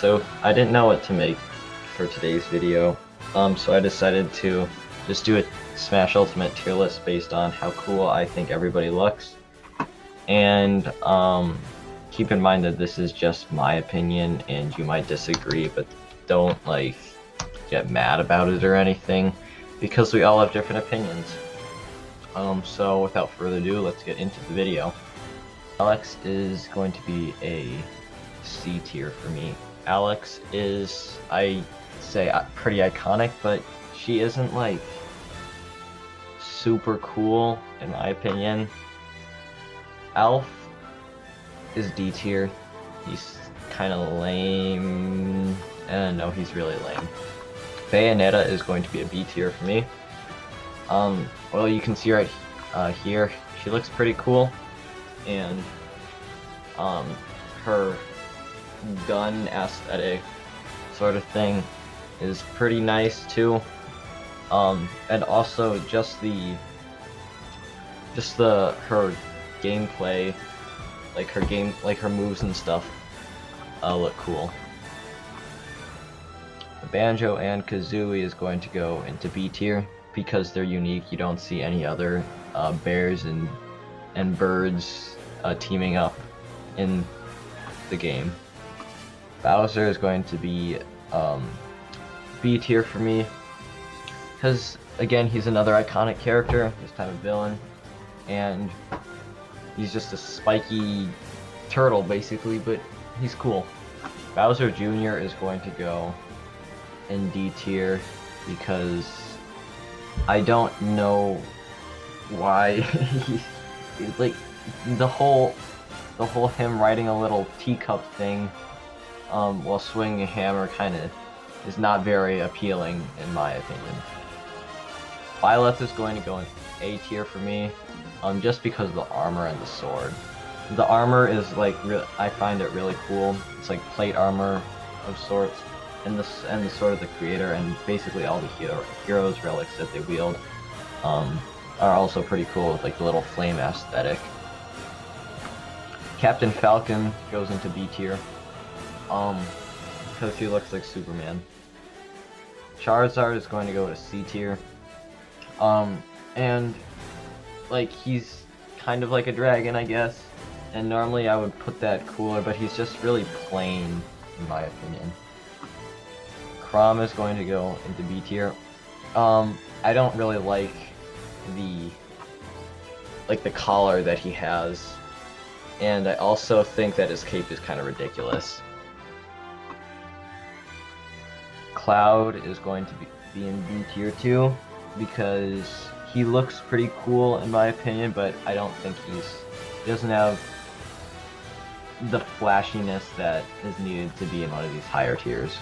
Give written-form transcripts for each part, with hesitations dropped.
So I didn't know what to make for today's video, so I decided to just do a Smash Ultimate tier list based on how cool I think everybody looks. And keep in mind that this is just my opinion and you might disagree, but don't like get mad about it or anything because we all have different opinions. So without further ado, let's get into the video. Alex is going to be a C tier for me. Alex is, I say, pretty iconic, but she isn't like super cool in my opinion. Alf is D tier. He's kind of lame. No, he's really lame. Bayonetta is going to be a B tier for me. Well, you can see right here, she looks pretty cool, and her gun aesthetic sort of thing is pretty nice too. And also just her gameplay, like her moves and stuff, look cool. The Banjo and Kazooie is going to go into B tier because they're unique. You don't see any other bears and birds teaming up in the game. Bowser is going to be B tier for me because, again, he's another iconic character, this time a villain, and he's just a spiky turtle basically, but he's cool. Bowser Jr. is going to go in D tier because I don't know why he's like the whole him riding a little teacup thing while swinging a hammer kind of is not very appealing in my opinion. Violet is going to go in A tier for me, just because of the armor and the sword. The armor is like I find it really cool. It's like plate armor of sorts, and the sword of the creator, and basically all the heroes relics that they wield are also pretty cool with like the little flame aesthetic. Captain Falcon goes into B tier, because he looks like Superman. Charizard is going to go to C tier, and like he's kind of like a dragon, I guess, and normally I would put that cooler, but he's just really plain in my opinion. Crom is going to go into B tier. I don't really like the collar that he has, and I also think that his cape is kind of ridiculous. Cloud is going to be in B tier too because he looks pretty cool in my opinion, but I don't think he doesn't have the flashiness that is needed to be in one of these higher tiers.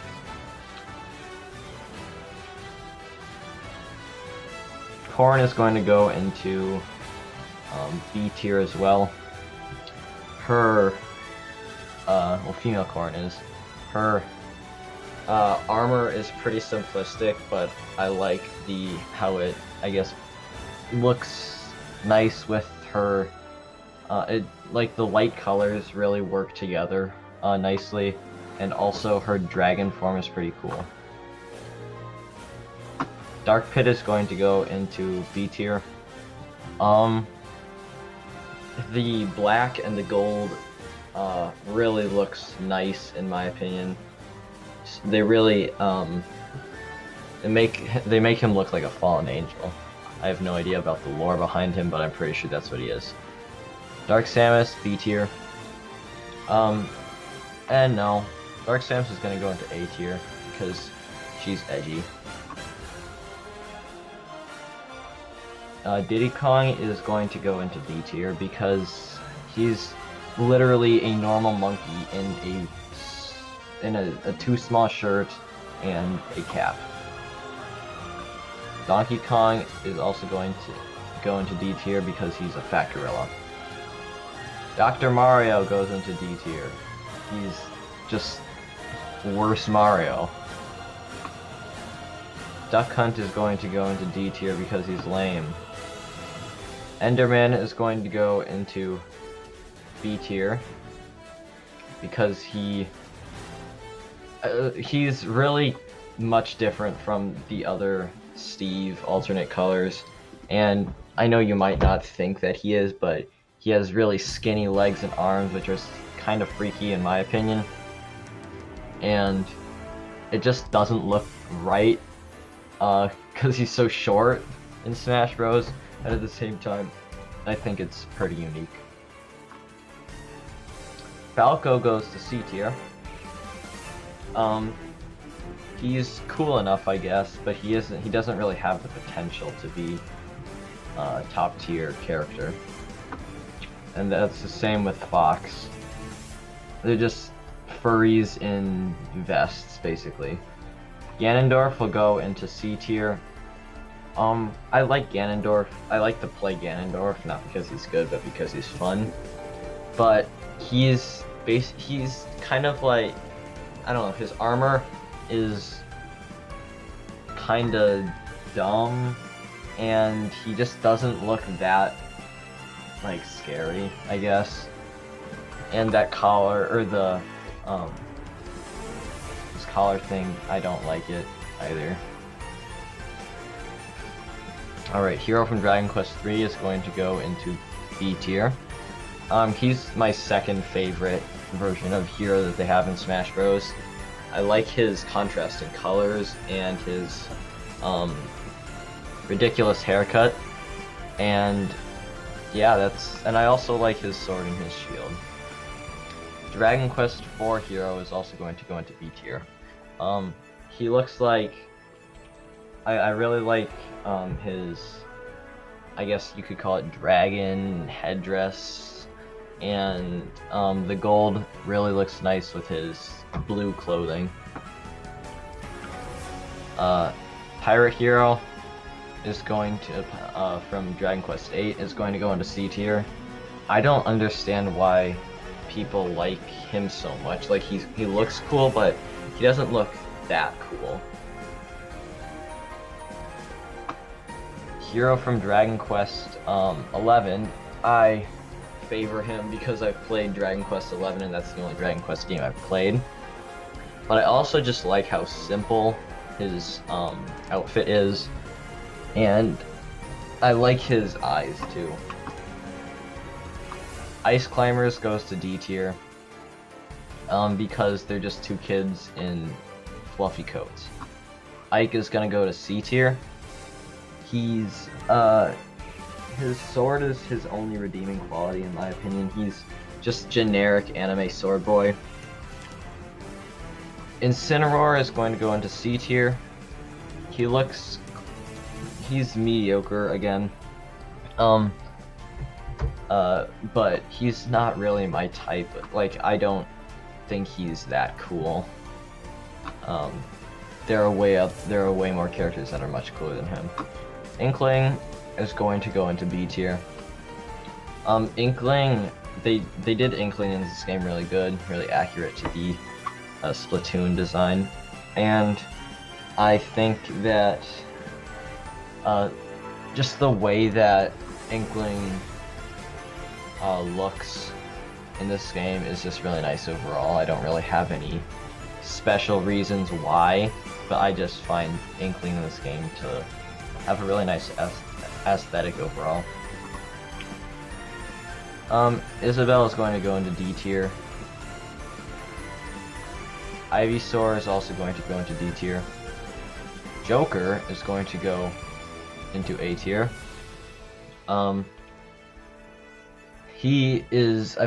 Corn is going to go into B tier as well. Her, well, female Corn is. Her armor is pretty simplistic, but I like how it, I guess, looks nice with her. Like the light colors really work together nicely, and also her dragon form is pretty cool. Dark Pit is going to go into B tier. The black and the gold really looks nice in my opinion. They really they make him look like a fallen angel. I have no idea about the lore behind him, but I'm pretty sure that's what he is. Dark Samus, B tier. And no, Dark Samus is gonna go into A tier because she's edgy. Diddy Kong is going to go into D tier because he's literally a normal monkey in a too small shirt and a cap. Donkey Kong is also going to go into D tier because he's a fat gorilla. Dr. Mario goes into D tier. He's just worse Mario. Duck Hunt is going to go into D tier because he's lame. Enderman is going to go into B tier because he He's really much different from the other Steve alternate colors, and I know you might not think that he is, but he has really skinny legs and arms, which are kind of freaky in my opinion, and it just doesn't look right, because he's so short in Smash Bros. And at the same time, I think it's pretty unique. Falco goes to C tier. He's cool enough, I guess, but he doesn't really have the potential to be a top tier character. And that's the same with Fox. They're just furries in vests, basically. Ganondorf will go into C tier. I like Ganondorf. I like to play Ganondorf, not because he's good, but because he's fun. But he's kind of like, I don't know, his armor is kinda dumb, and he just doesn't look that, like, scary, I guess. And that collar, or the, this collar thing, I don't like it either. Alright, Hero from Dragon Quest III is going to go into B tier. He's my second favorite version of Hero that they have in Smash Bros. I like his contrasting colors and his ridiculous haircut, and yeah, and I also like his sword and his shield. Dragon Quest IV Hero is also going to go into B tier. He looks like, I really like his, I guess you could call it dragon headdress, and the gold really looks nice with his blue clothing. Pirate Hero is going to, from Dragon Quest VIII, is going to go into C tier. I don't understand why people like him so much. Like, he looks cool, but he doesn't look that cool. Hero from Dragon Quest 11, I favor him because I've played Dragon Quest 11 and that's the only Dragon Quest game I've played. But I also just like how simple his outfit is, and I like his eyes too. Ice Climbers goes to D tier because they're just two kids in fluffy coats. Ike is gonna go to C tier. He's his sword is his only redeeming quality in my opinion. He's just generic anime sword boy. Incineroar is going to go into C tier. He's mediocre again. But he's not really my type. Like, I don't think he's that cool. There are way more characters that are much cooler than him. Inkling is going to go into B tier. Inkling, they did Inkling in this game really good, really accurate to the Splatoon design, and I think that just the way that Inkling looks in this game is just really nice overall. I don't really have any special reasons why, but I just find Inkling in this game to have a really nice aesthetic overall. Isabelle is going to go into D tier. Ivysaur is also going to go into D tier. Joker is going to go into A tier. I've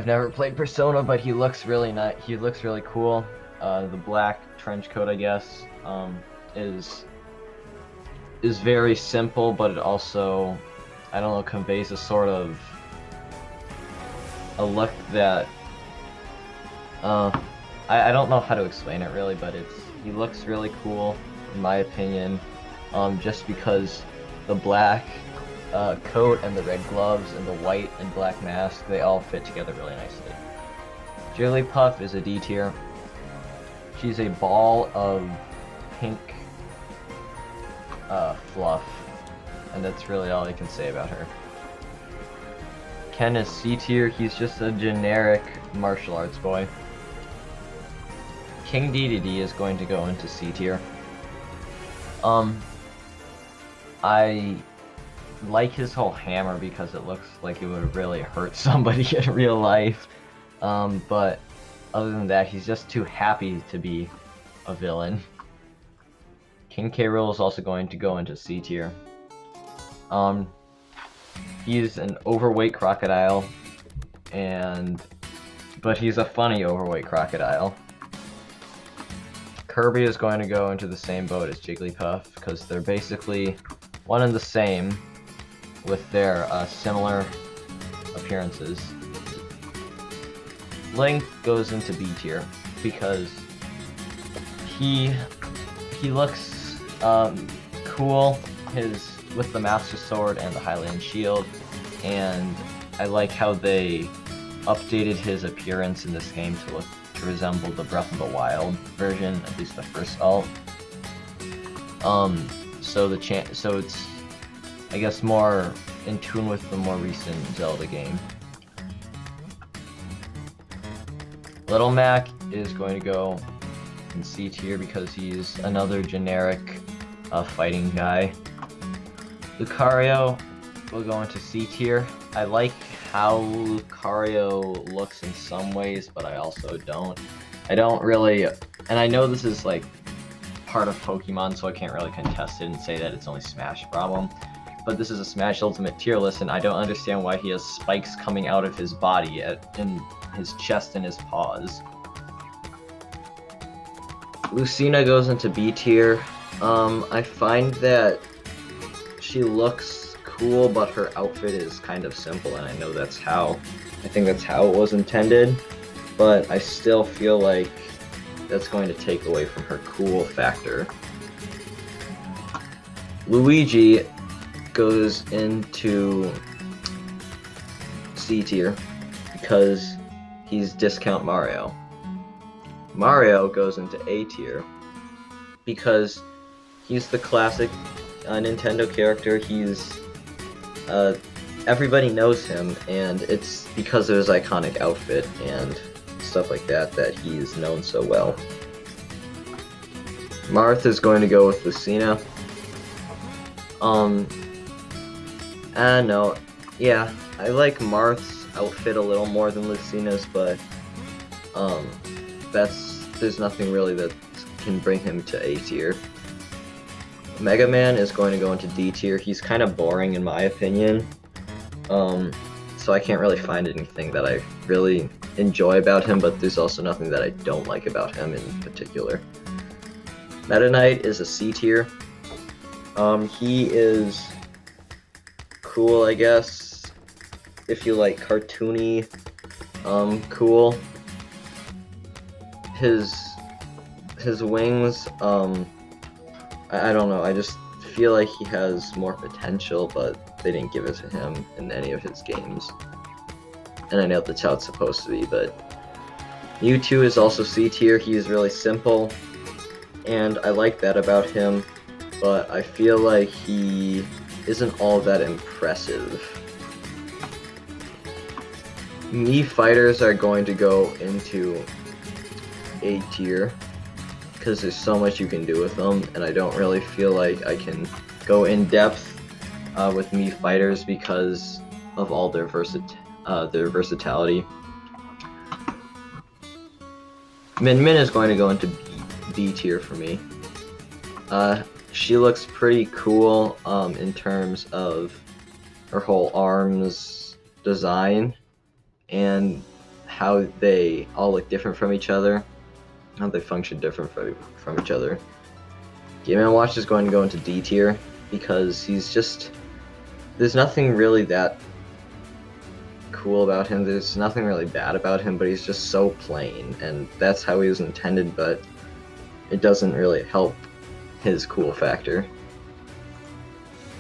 never played Persona, but he looks really nice. He looks really cool. The black trench coat, I guess, is very simple, but it also, I don't know, conveys a sort of a look that I don't know how to explain it really, but he looks really cool in my opinion, just because the black coat and the red gloves and the white and black mask, they all fit together really nicely. Jigglypuff is a D tier. She's a ball of pink fluff, and that's really all I can say about her. Ken is C tier. He's just a generic martial arts boy. King Dedede is going to go into C tier. I like his whole hammer because it looks like it would really hurt somebody in real life. But other than that, he's just too happy to be a villain. King K. Rool is also going to go into C tier. He's an overweight crocodile, but he's a funny overweight crocodile. Kirby is going to go into the same boat as Jigglypuff because they're basically one and the same with their similar appearances. Link goes into B tier because he looks cool with the Master Sword and the Hylian Shield, and I like how they updated his appearance in this game to resemble the Breath of the Wild version, at least the first alt. So it's, I guess, more in tune with the more recent Zelda game. Little Mac is going to go in C tier because he's another generic fighting guy. Lucario will go into C tier. I like how Lucario looks in some ways, but I also don't. I don't really, and I know this is like part of Pokemon, so I can't really contest it and say that it's only Smash problem. But this is a Smash Ultimate tier list, and I don't understand why he has spikes coming out of his body in his chest and his paws. Lucina goes into B tier. I find that she looks cool, but her outfit is kind of simple, and I know I think that's how it was intended, but I still feel like that's going to take away from her cool factor. Luigi goes into C tier because he's discount Mario. Mario goes into A tier because he's the classic Nintendo character. He's everybody knows him, and it's because of his iconic outfit and stuff like that he's known so well. Marth is going to go with Lucina. No, yeah, I like Marth's outfit a little more than Lucina's, but there's nothing really that can bring him to A tier. Mega Man is going to go into D tier. He's kind of boring in my opinion, so I can't really find anything that I really enjoy about him, but there's also nothing that I don't like about him in particular. Meta Knight is a C tier. He is cool, I guess, if you like cartoony, cool. His wings, I don't know, I just feel like he has more potential, but they didn't give it to him in any of his games. And I know that's how it's supposed to be, but Mewtwo is also C tier. He is really simple, and I like that about him, but I feel like he isn't all that impressive. Mii fighters are going to go into A tier because there's so much you can do with them, and I don't really feel like I can go in depth with Mii fighters because of all their versatility. Min Min is going to go into B tier for me. She looks pretty cool in terms of her whole arms design and how they all look different from each other, how they function different from each other. Game & Watch is going to go into D tier because there's nothing really that cool about him. There's nothing really bad about him, but he's just so plain, and that's how he was intended, but it doesn't really help his cool factor.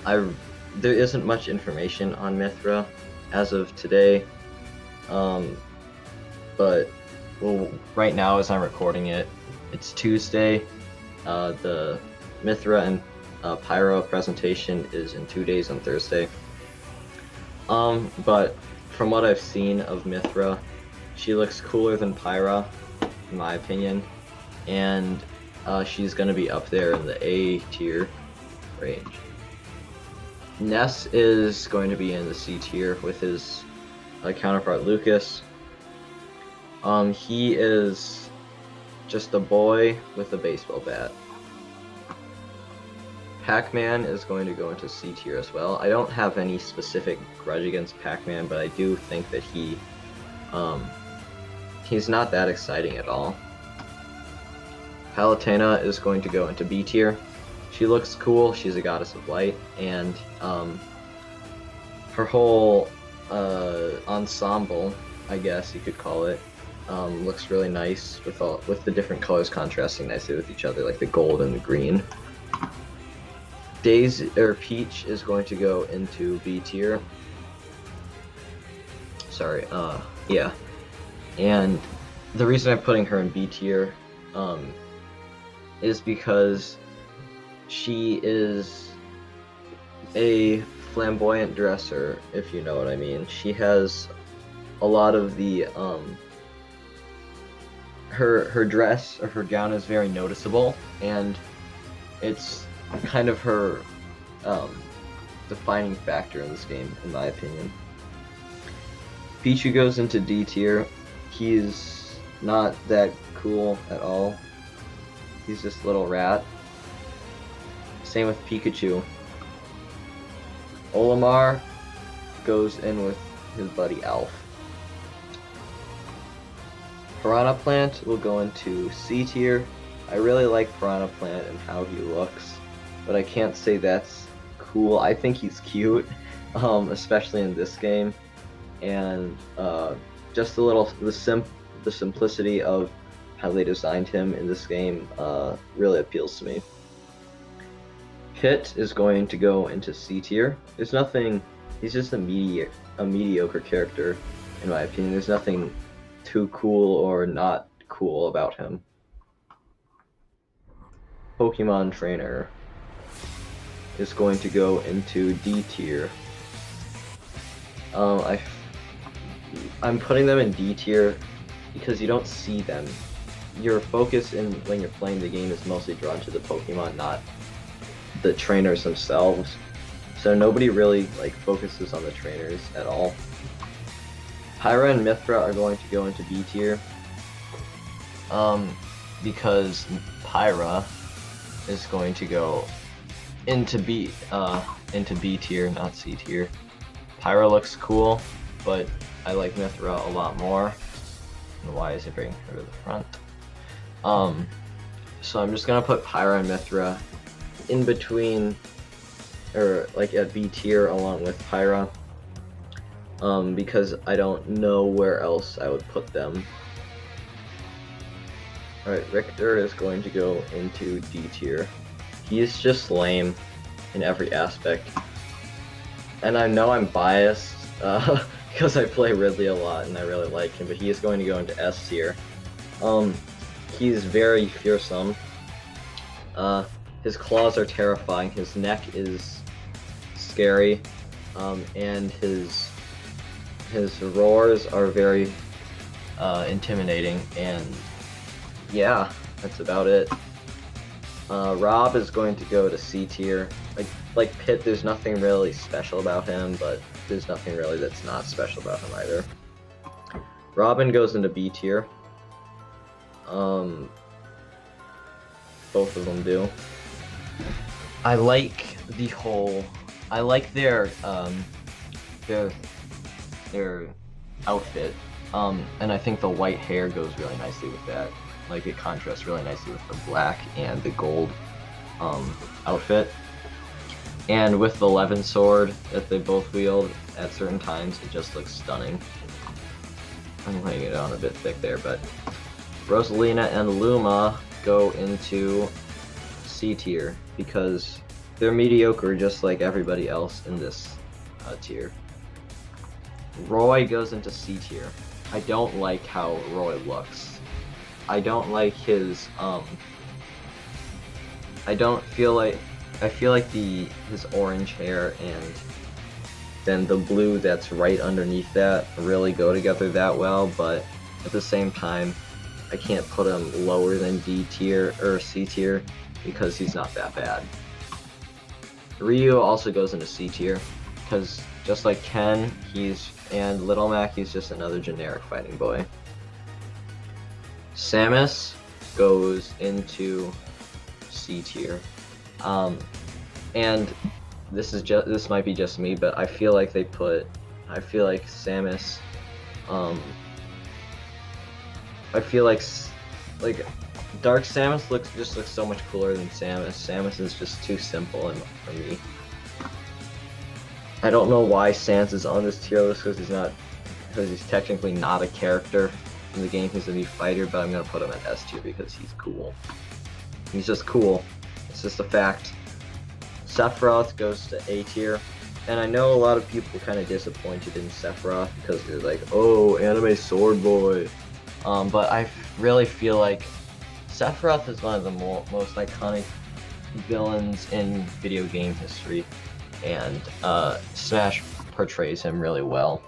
There isn't much information on Mythra as of today, but right now as I'm recording it, it's Tuesday. The Mythra and Pyra presentation is in 2 days on Thursday. But from what I've seen of Mythra, she looks cooler than Pyra, in my opinion. and she's going to be up there in the A tier range. Ness is going to be in the C tier with his counterpart Lucas. He is just a boy with a baseball bat. Pac-Man is going to go into C tier as well. I don't have any specific grudge against Pac-Man, but I do think that he's not that exciting at all. Palutena is going to go into B tier. She looks cool, she's a goddess of light, and her whole ensemble, I guess you could call it, looks really nice with the different colors contrasting nicely with each other, like the gold and the green. Peach is going to go into B tier. Sorry, yeah. And the reason I'm putting her in B tier is because she is a flamboyant dresser, if you know what I mean. She has a lot of the her dress or her gown is very noticeable, and it's kind of her defining factor in this game, in my opinion. Pichu goes into D tier. He's not that cool at all. He's just a little rat. Same with Pikachu. Olimar goes in with his buddy Alf. Piranha Plant will go into C tier. I really like Piranha Plant and how he looks, but I can't say that's cool. I think he's cute, especially in this game, and just the simplicity of how they designed him in this game really appeals to me. Pit is going to go into C tier. There's nothing. He's just a mediocre character, in my opinion. There's nothing too cool or not cool about him. Pokemon Trainer is going to go into D tier. I'm putting them in D tier because you don't see them. Your focus when you're playing the game is mostly drawn to the Pokemon, not the trainers themselves. So nobody really focuses on the trainers at all. Pyra and Mythra are going to go into B tier. Because Pyra is going to go into B tier, not C tier. Pyra looks cool, but I like Mythra a lot more. And why is it bringing her to the front? So I'm just gonna put Pyra and Mythra in between, or at B tier along with Pyra, because I don't know where else I would put them. Alright, Richter is going to go into D tier. He's just lame in every aspect. And I know I'm biased, because I play Ridley a lot and I really like him, but he is going to go into S tier. He's very fearsome. His claws are terrifying, his neck is scary, and his roars are very intimidating, and yeah, that's about it. Rob is going to go to C tier. Like Pit, there's nothing really special about him, but there's nothing really that's not special about him either. Robin goes into B tier. Both of them do. I like their outfit, and I think the white hair goes really nicely with that. It contrasts really nicely with the black and the gold outfit. And with the Levin sword that they both wield at certain times, it just looks stunning. I'm laying it on a bit thick there, but Rosalina and Luma go into C tier because they're mediocre just like everybody else in this tier. Roy goes into C tier. I don't like how Roy looks. I don't like his I feel like his orange hair and then the blue that's right underneath that really go together that well, but at the same time, I can't put him lower than D tier or C tier because he's not that bad. Ryu also goes into C tier because just like Ken, and Little Mac, he's just another generic fighting boy. Samus goes into C tier, and this might be just me, but I feel like Samus, I feel like Dark Samus looks so much cooler than Samus. Samus is just too simple for me. I don't know why Sans is on this tier list because he's technically not a character in the game. He's a new fighter, but I'm gonna put him at S tier because he's cool. He's just cool. It's just a fact. Sephiroth goes to A tier, and I know a lot of people were kind of disappointed in Sephiroth because they're like, oh, anime sword boy. But I really feel like Sephiroth is one of the most iconic villains in video game history, and Smash portrays him really well.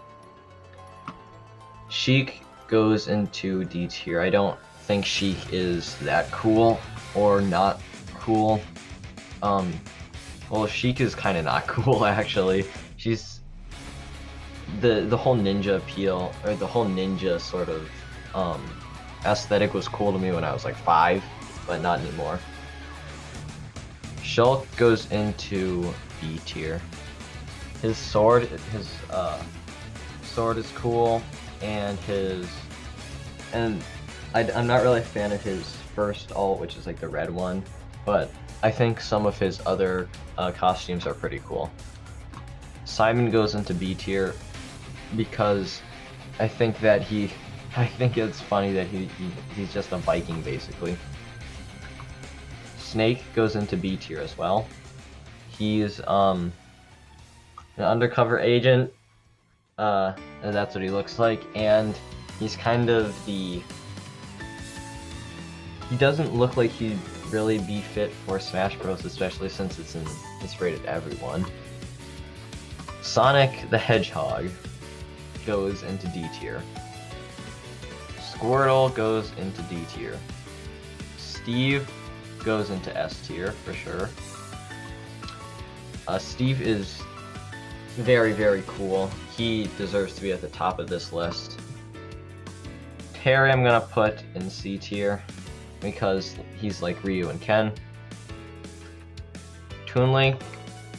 Sheik goes into D tier. I don't think Sheik is that cool or not cool. Well, Sheik is kind of not cool actually. She's the whole ninja appeal, or the whole ninja sort of aesthetic was cool to me when I was like 5, but not anymore. Shulk goes into B tier. His sword is cool, and I'm not really a fan of his first ult, which is like the red one, but I think some of his other costumes are pretty cool. Simon goes into B tier because I think it's funny that he's just a Viking basically. Snake goes into B tier as well. He's an undercover agent, and that's what he looks like, and he's kind of he doesn't look like he'd really be fit for Smash Bros, especially since it's rated everyone. Sonic the Hedgehog goes into D tier. Squirtle goes into D tier. Steve goes into S tier for sure. Steve is very, very cool. He deserves to be at the top of this list. Terry I'm gonna put in C tier because he's like Ryu and Ken. Toon Link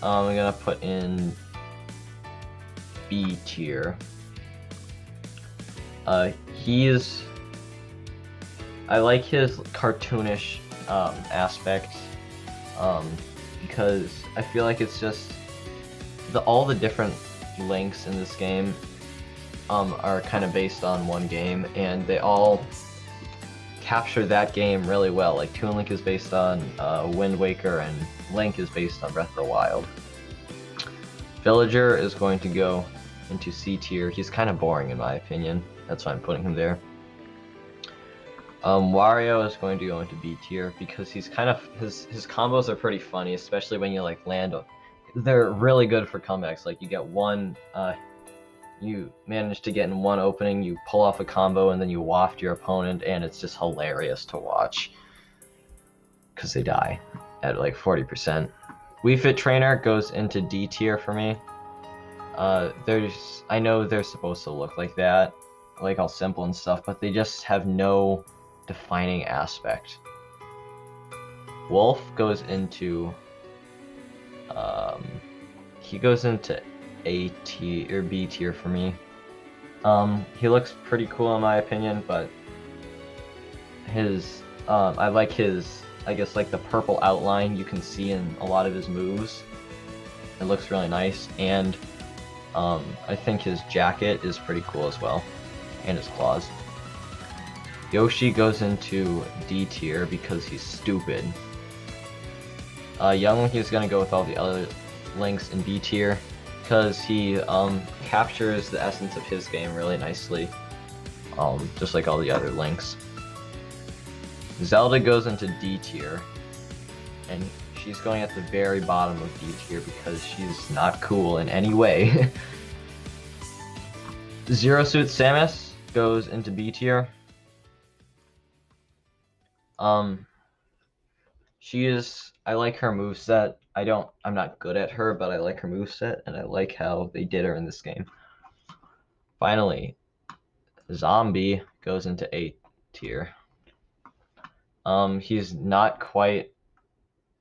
I'm gonna put in B tier. I like his cartoonish aspect because I feel like it's just all the different links in this game are kind of based on one game, and they all capture that game really well. Like Toon Link is based on Wind Waker, and Link is based on Breath of the Wild. Villager is going to go into C tier. He's kind of boring in my opinion. That's why I'm putting him there. Wario is going to go into B tier because he's kind of his combos are pretty funny, especially when you like land. They're really good for comebacks. Like you get one, you manage to get in one opening, you pull off a combo, and then you waft your opponent, and it's just hilarious to watch because they die at like 40%. Wii Fit Trainer goes into D tier for me. I know they're supposed to look like that, like all simple and stuff, but they just have no defining aspect. Wolf goes into he goes into A tier or B tier for me. He looks pretty cool in my opinion, but his I like his, I guess, like the purple outline you can see in a lot of his moves. It looks really nice, and I think his jacket is pretty cool as well, and his claws. Yoshi goes into D tier because he's stupid. Young Link is gonna go with all the other links in B tier because he captures the essence of his game really nicely, just like all the other links. Zelda goes into D tier, and she's going at the very bottom of D tier because she's not cool in any way. Zero Suit Samus goes into B tier. I like her moveset. I'm not good at her, but I like her moveset, and I like how they did her in this game. Finally, Zombie goes into A tier. He's not quite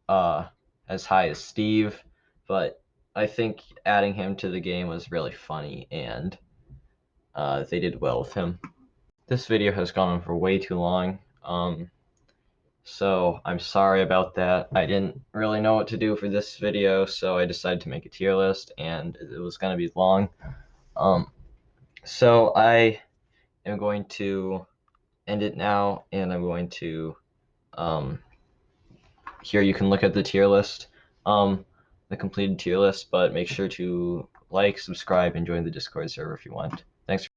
as high as Steve, but I think adding him to the game was really funny, and they did well with him. This video has gone on for way too long, so I'm sorry about that. I didn't really know what to do for this video, so I decided to make a tier list, and it was going to be long. So I am going to end it now, and I'm going to here you can look at the tier list, the completed tier list, but make sure to like, subscribe, and join the Discord server if you want. Thanks.